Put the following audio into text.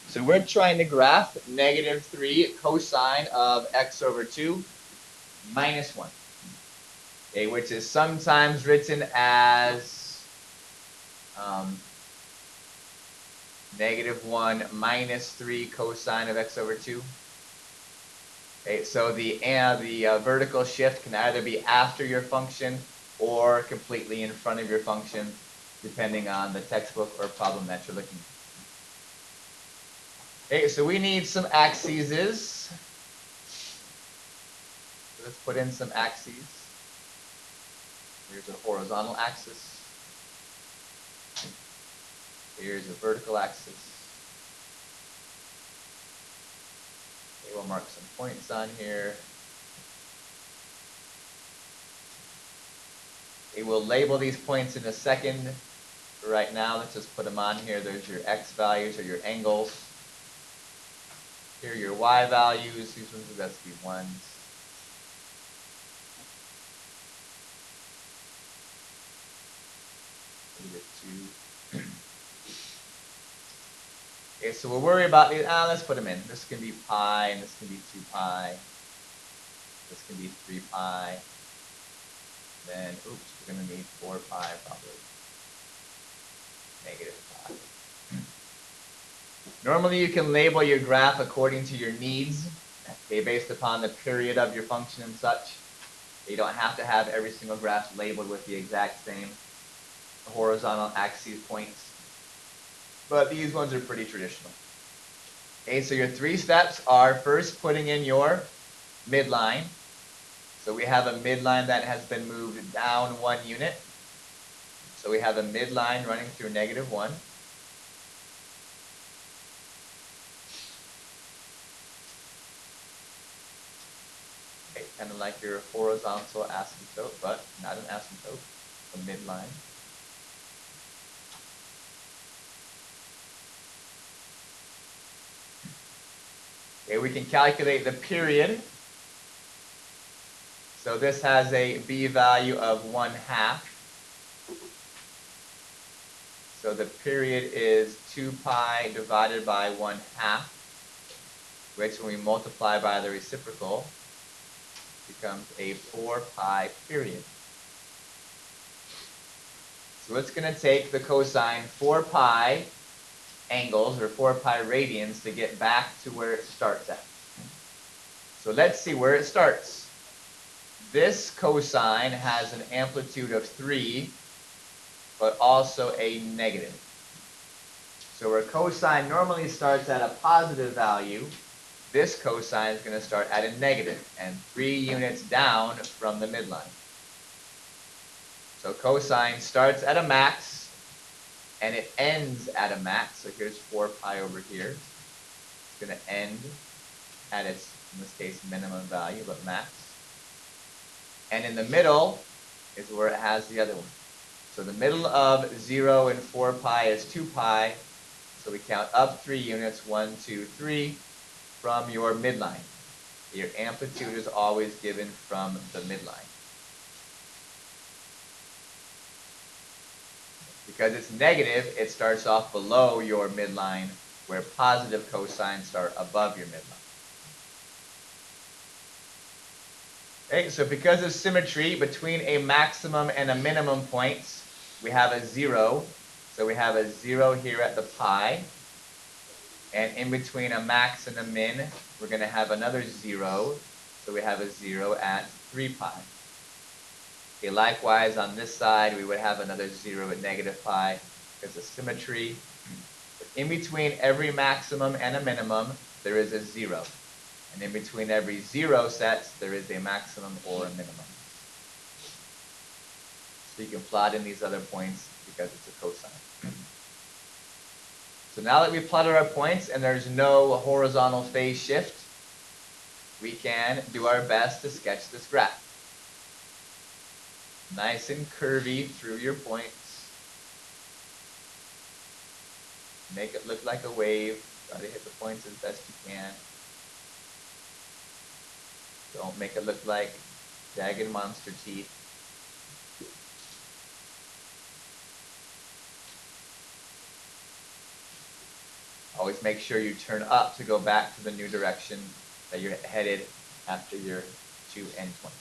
So we're trying to graph -3 cosine of x over 2 minus 1, okay, which is sometimes written as -1 minus 3 cosine of x over 2. Okay, so the vertical shift can either be after your function or completely in front of your function, depending on the textbook or problem that you're looking at. Okay, so we need some axes. So let's put in some axes. Here's a horizontal axis. Here's a vertical axis. Okay, we'll mark some points on here. Okay, we'll label these points in a second. For right now, let's just put them on here. There's your x values or your angles. Here are your y values. These ones are best to be ones. -2. Okay, so we'll worry about these. Let's put them in. This can be pi, and this can be 2 pi. This can be 3 pi. Then, oops, we're going to need 4 pi probably. -pi. Normally, you can label your graph according to your needs, okay, based upon the period of your function and such. You don't have to have every single graph labeled with the exact same horizontal axis points. But these ones are pretty traditional. Okay, so your 3 steps are first putting in your midline. So we have a midline that has been moved down 1 unit. So we have a midline running through -1. Okay, kind of like your horizontal asymptote, but not an asymptote, a midline. Okay, we can calculate the period. So this has a b value of 1/2. So the period is 2 pi divided by 1/2, which when we multiply by the reciprocal becomes a 4 pi period. So it's going to take the cosine 4 pi angles or 4 pi radians to get back to where it starts at. So let's see where it starts. This cosine has an amplitude of 3, but also a negative. So where cosine normally starts at a positive value, this cosine is going to start at a negative and 3 units down from the midline. So cosine starts at a max and it ends at a max. So here's 4 pi over here. It's going to end at its, in this case, minimum value, but max. And in the middle is where it has the other one. So the middle of 0 and 4 pi is 2 pi. So we count up 3 units, 1, 2, 3, from your midline. Your amplitude is always given from the midline. Because it's negative, it starts off below your midline, where positive cosines start above your midline. Okay, so because of symmetry between a maximum and a minimum points, we have a 0. So we have a 0 here at the pi. And in between a max and a min, we're going to have another 0. So we have a 0 at 3 pi. Okay, likewise, on this side, we would have another 0 at -pi because of symmetry. But in between every maximum and a minimum, there is a 0. And in between every 0 sets, there is a maximum or a minimum. So you can plot in these other points because it's a cosine. So now that we've plotted our points and there's no horizontal phase shift, we can do our best to sketch this graph. Nice and curvy through your points. Make it look like a wave. Try to hit the points as best you can. Don't make it look like jagged monster teeth. Always make sure you turn up to go back to the new direction that you're headed after your 2 and 20.